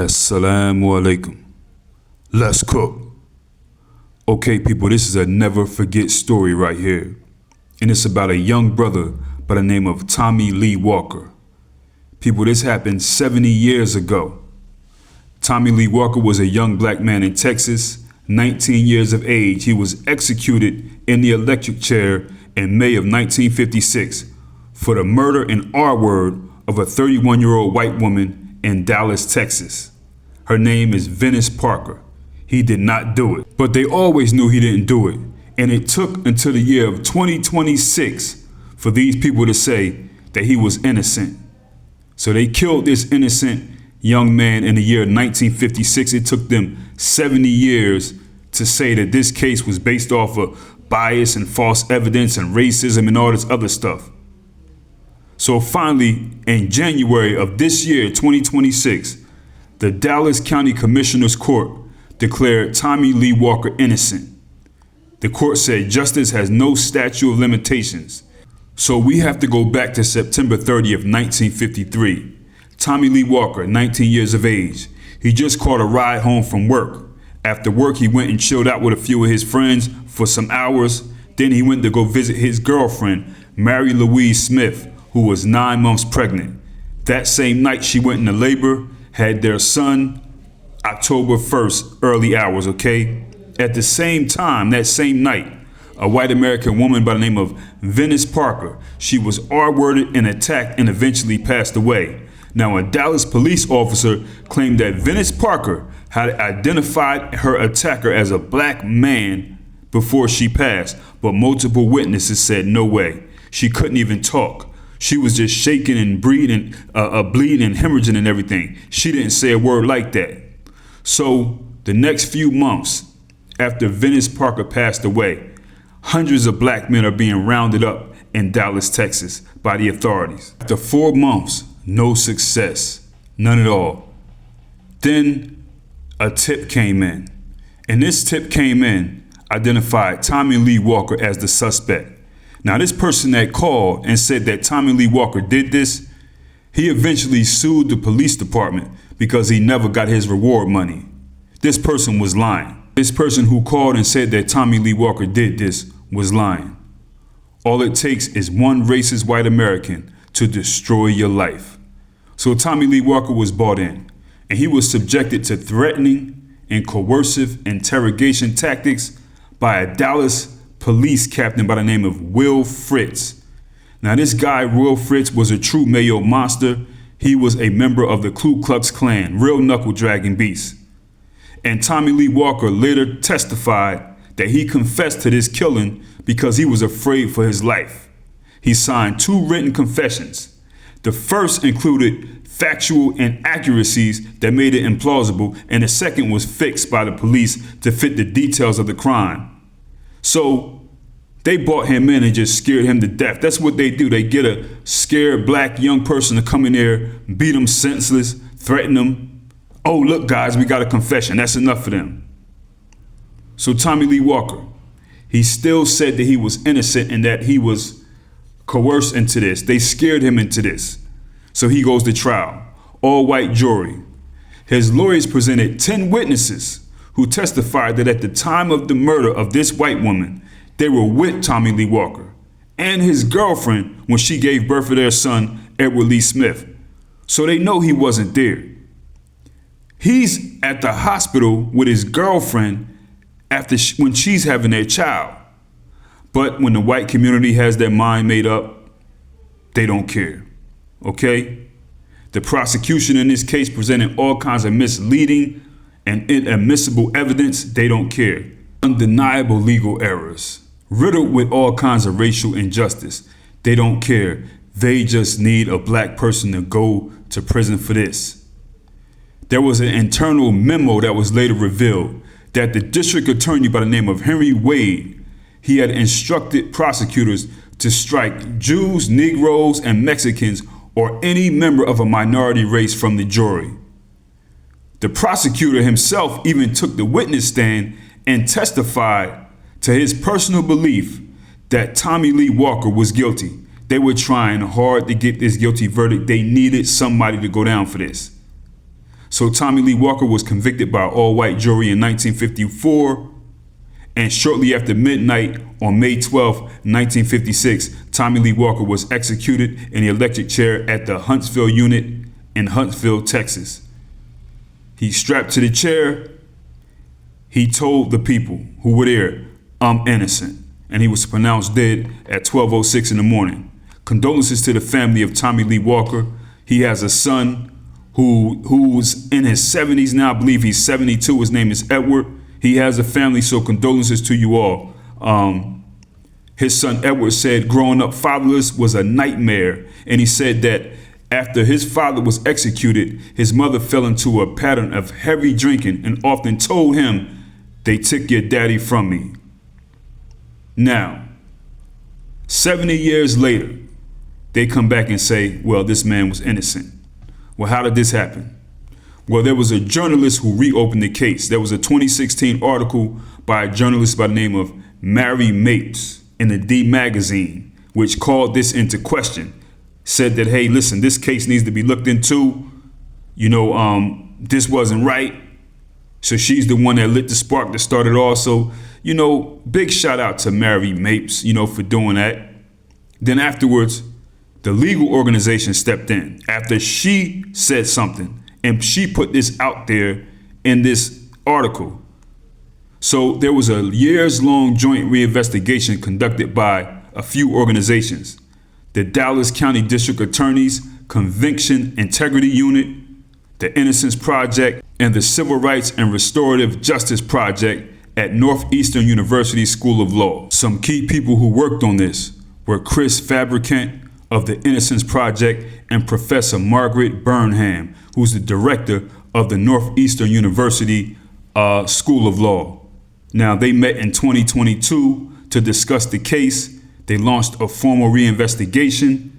Assalamu alaikum. Let's cook. Okay, people, this is a never forget story right here. And it's about a young brother by the name of Tommy Lee Walker. People, this happened 70 years ago. Tommy Lee Walker was a young black man in Texas, 19 years of age. He was executed in the electric chair in May of 1956 for the murder and R-word of a 31-year-old white woman in Dallas, Texas. Her name is Venice Parker. He did not do it, but they always knew he didn't do it. And it took until the year of 2026 for these people to say that he was innocent. So they killed this innocent young man in the year 1956. It took them 70 years to say that this case was based off of bias and false evidence and racism and all this other stuff. So finally, in January of this year, 2026, the Dallas County Commissioner's Court declared Tommy Lee Walker innocent. The court said justice has no statute of limitations. So we have to go back to September 30th, 1953. Tommy Lee Walker, 19 years of age. He just caught a ride home from work. After work, he went and chilled out with a few of his friends for some hours. Then he went to go visit his girlfriend, Mary Louise Smith, who was 9 months pregnant. That same night she went into labor, had their son October 1st, early hours, okay? At the same time, that same night, a white American woman by the name of Venice Parker, she was R-worded and attacked and eventually passed away. Now, a Dallas police officer claimed that Venice Parker had identified her attacker as a black man before she passed, but multiple witnesses said no way. She couldn't even talk. She was just shaking and bleeding and hemorrhaging and everything. She didn't say a word like that. So the next few months after Venice Parker passed away, hundreds of black men are being rounded up in Dallas, Texas by the authorities. After 4 months, no success, none at all. Then a tip came in, and this tip came in identified Tommy Lee Walker as the suspect. Now, this person that called and said that Tommy Lee Walker did this, he eventually sued the police department because he never got his reward money. This person was lying. This person who called and said that Tommy Lee Walker did this was lying. All it takes is one racist white American to destroy your life. So Tommy Lee Walker was brought in, and he was subjected to threatening and coercive interrogation tactics by a Dallas police captain by the name of Will Fritz. Now, this guy, Will Fritz, was a true Mayo monster. He was a member of the Ku Klux Klan, real knuckle-dragging beast. And Tommy Lee Walker later testified that he confessed to this killing because he was afraid for his life. He signed 2 written confessions. The first included factual inaccuracies that made it implausible, and the second was fixed by the police to fit the details of the crime. So they brought him in and just scared him to death. That's what they do. They get a scared black young person to come in there, beat him senseless, threaten him. Oh, look, guys, we got a confession. That's enough for them. So Tommy Lee Walker, he still said that he was innocent and that he was coerced into this. They scared him into this. So he goes to trial, all white jury. His lawyers presented 10 witnesses who testified that at the time of the murder of this white woman, they were with Tommy Lee Walker and his girlfriend when she gave birth to their son, Edward Lee Smith. So they know he wasn't there. He's at the hospital with his girlfriend when she's having their child. But when the white community has their mind made up, they don't care, okay? The prosecution in this case presented all kinds of misleading and inadmissible evidence. They don't care. Undeniable legal errors, riddled with all kinds of racial injustice. They don't care. They just need a black person to go to prison for this. There was an internal memo that was later revealed that the district attorney by the name of Henry Wade, he had instructed prosecutors to strike Jews, Negroes, and Mexicans or any member of a minority race from the jury. The prosecutor himself even took the witness stand and testified to his personal belief that Tommy Lee Walker was guilty. They were trying hard to get this guilty verdict. They needed somebody to go down for this. So Tommy Lee Walker was convicted by an all-white jury in 1954, and shortly after midnight on May 12, 1956, Tommy Lee Walker was executed in the electric chair at the Huntsville unit in Huntsville, Texas. He strapped to the chair. He told the people who were there, "I'm innocent," and he was pronounced dead at 12:06 in the morning. Condolences to the family of Tommy Lee Walker. He has a son who's in his 70s now. I believe he's 72. His name is Edward. He has a family, so condolences to you all. His son Edward said growing up fatherless was a nightmare, and he said that after his father was executed, his mother fell into a pattern of heavy drinking and often told him, "They took your daddy from me." Now, 70 years later, they come back and say, well, this man was innocent. Well, how did this happen? Well, there was a journalist who reopened the case. There was a 2016 article by a journalist by the name of Mary Mapes in the D magazine, which called this into question. Said that, hey, listen, this case needs to be looked into. This wasn't right. So she's the one that lit the spark that started all. So, big shout out to Mary Mapes, for doing that. Then afterwards, the legal organization stepped in after she said something, and she put this out there in this article. So there was a years-long joint reinvestigation conducted by a few organizations: the Dallas County District Attorney's Conviction Integrity Unit, the Innocence Project, and the Civil Rights and Restorative Justice Project at Northeastern University School of Law. Some key people who worked on this were Chris Fabricant of the Innocence Project and Professor Margaret Burnham, who's the director of the Northeastern University School of Law. Now, they met in 2022 to discuss the case. They launched a formal reinvestigation.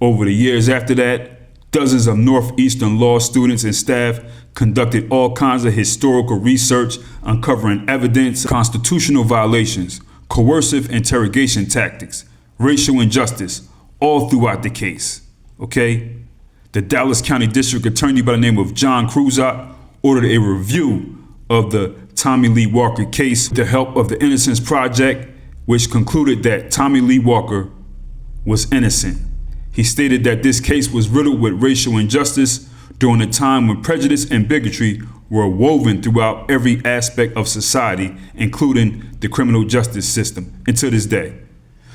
Over the years after that, dozens of Northeastern law students and staff conducted all kinds of historical research, uncovering evidence, constitutional violations, coercive interrogation tactics, racial injustice, all throughout the case, okay? The Dallas County District Attorney by the name of John Cruzat ordered a review of the Tommy Lee Walker case with the help of the Innocence Project, which concluded that Tommy Lee Walker was innocent. He stated that this case was riddled with racial injustice during a time when prejudice and bigotry were woven throughout every aspect of society, including the criminal justice system, and to this day.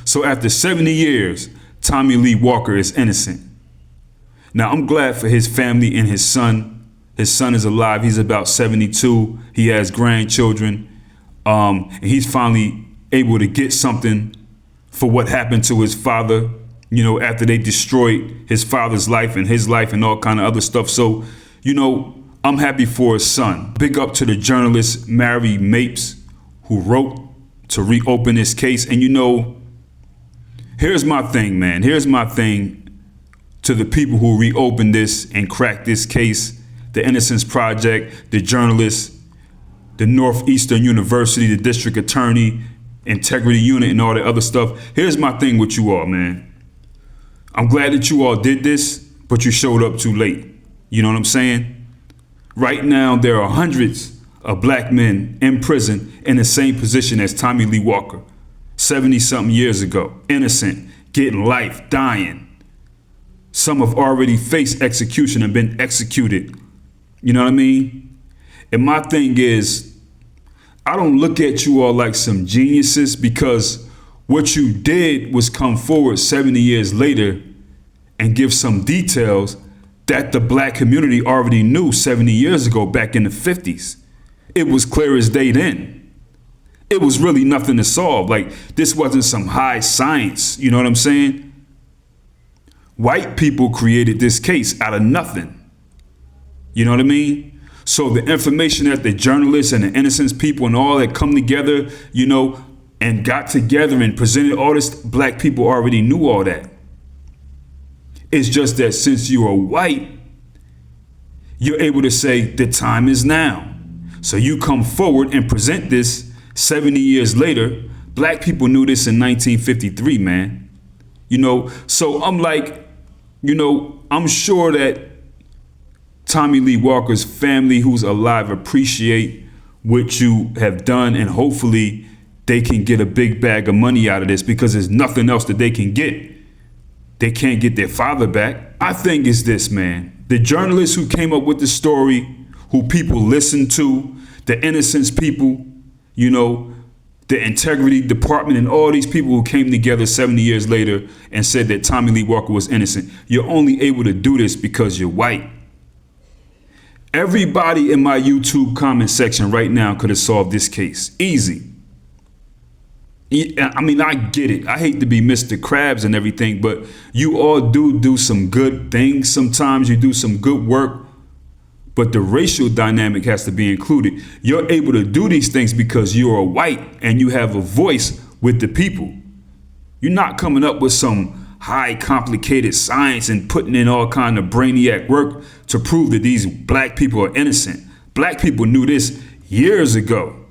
So after 70 years, Tommy Lee Walker is innocent. Now, I'm glad for his family and his son. His son is alive. He's about 72. He has grandchildren. And he's finally able to get something for what happened to his father, after they destroyed his father's life and all kind of other stuff. So, I'm happy for his son. Big up to the journalist Mary Mapes, who wrote to reopen this case. And here's my thing, man. Here's my thing to the people who reopened this and cracked this case: the Innocence Project, the journalists, the Northeastern University, the District Attorney, Integrity Unit, and all that other stuff. Here's my thing with you all, man. I'm glad that you all did this, but you showed up too late. You know what I'm saying? Right now, there are hundreds of black men in prison in the same position as Tommy Lee Walker, 70-something years ago, innocent, getting life, dying. Some have already faced execution and been executed. You know what I mean? And my thing is, I don't look at you all like some geniuses, because what you did was come forward 70 years later and give some details that the black community already knew 70 years ago, back in the 50s. It was clear as day then. It was really nothing to solve. Like, this wasn't some high science, you know what I'm saying? White people created this case out of nothing. You know what I mean? So the information that the journalists and the Innocence people and all that come together, and got together and presented all this, black people already knew all that. It's just that since you are white, you're able to say the time is now. So you come forward and present this 70 years later. Black people knew this in 1953, man. So I'm like, I'm sure that Tommy Lee Walker's family who's alive appreciate what you have done, and hopefully they can get a big bag of money out of this, because there's nothing else that they can get. They can't get their father back. I think it's this, man. The journalists who came up with the story, who people listen to, the Innocence people, you know, the Integrity Department, and all these people who came together 70 years later and said that Tommy Lee Walker was innocent. You're only able to do this because you're white. Everybody in my YouTube comment section right now could have solved this case. Easy. I mean, I get it. I hate to be Mr. Krabs and everything, but you all do some good things. Sometimes you do some good work, but the racial dynamic has to be included. You're able to do these things because you are white and you have a voice with the people. You're not coming up with some high complicated science and putting in all kind of brainiac work to prove that these black people are innocent. Black people knew this years ago.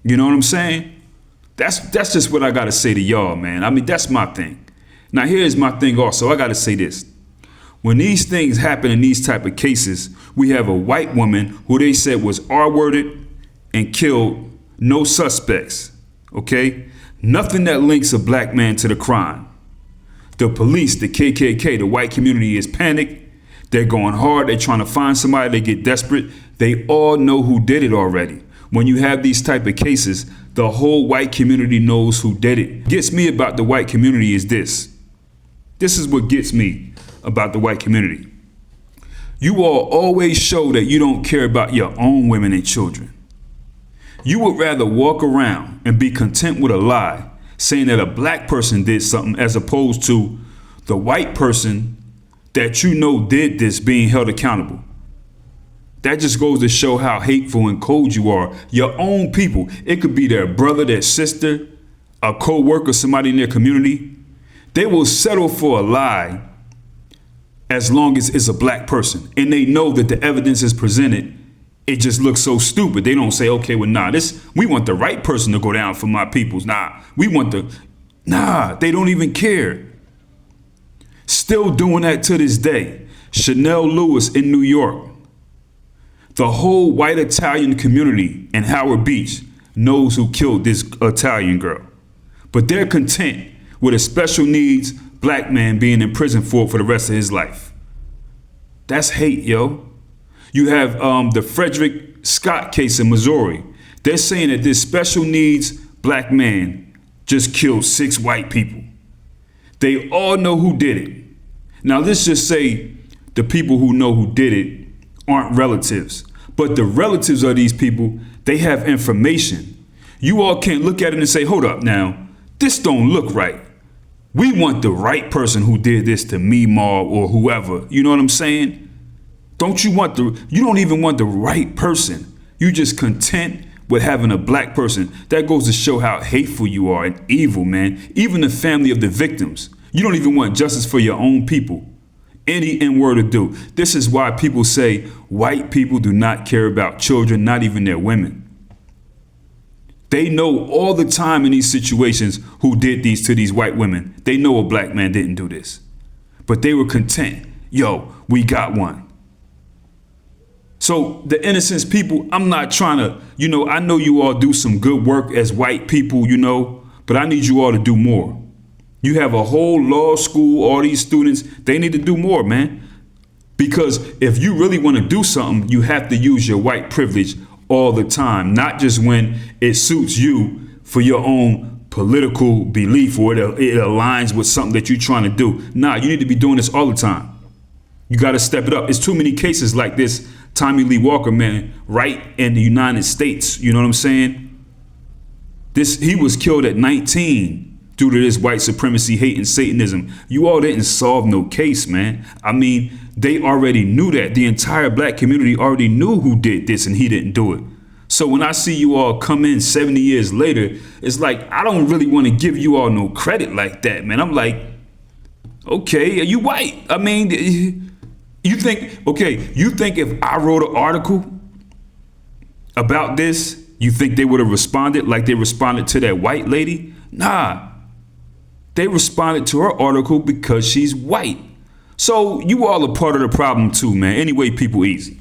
You know what I'm saying? That's just what I got to say to y'all, man. I mean, that's my thing. Now, here's my thing also. I got to say this. When these things happen in these type of cases, we have a white woman who they said was R-worded and killed, no suspects, okay? Nothing that links a black man to the crime. The police, the KKK, the white community is panicked. They're going hard. They're trying to find somebody. They get desperate. They all know who did it already. When you have these type of cases, the whole white community knows who did it. What gets me about the white community is this. This is what gets me about the white community. You all always show that you don't care about your own women and children. You would rather walk around and be content with a lie, saying that a black person did something, as opposed to the white person that you know did this being held accountable. That just goes to show how hateful and cold you are. Your own people. It could be their brother, their sister, a co-worker, somebody in their community. They will settle for a lie as long as it's a black person. And they know that the evidence is presented. It just looks so stupid. They don't say, okay, well, we want the right person to go down for my peoples. They don't even care. Still doing that to this day. Chanel Lewis in New York. The whole white Italian community in Howard Beach knows who killed this Italian girl. But they're content with a special needs black man being in prison for the rest of his life. That's hate, yo. You have the Frederick Scott case in Missouri. They're saying that this special needs black man just killed 6 white people. They all know who did it. Now, let's just say the people who know who did it aren't relatives, but the relatives of these people, they have information. You all can't look at it and say, hold up now, this don't look right. We want the right person who did this to me, Ma, or whoever. You know what I'm saying? You don't even want the right person. You just content with having a black person. That goes to show how hateful you are and evil, man. Even the family of the victims. You don't even want justice for your own people. Any N-word to do. This is why people say white people do not care about children, not even their women. They know all the time in these situations who did these to these white women. They know a black man didn't do this. But they were content. Yo, we got one. So the Innocence people, I'm not trying to, I know you all do some good work as white people, but I need you all to do more. You have a whole law school, all these students, they need to do more, man. Because if you really want to do something, you have to use your white privilege all the time, not just when it suits you for your own political belief or it aligns with something that you're trying to do. Nah, you need to be doing this all the time. You got to step it up. It's too many cases like this Tommy Lee Walker, man, right in the United States. You know what I'm saying? He was killed at 19 due to this white supremacy, hate, and Satanism. You all didn't solve no case, man. I mean, they already knew that. The entire black community already knew who did this and he didn't do it. So when I see you all come in 70 years later, it's like, I don't really want to give you all no credit like that, man. I'm like, okay, are you white? I mean, you think if I wrote an article about this, you think they would have responded like they responded to that white lady? Nah. They responded to her article because she's white. So you all are part of the problem too, man. Anyway, people easy.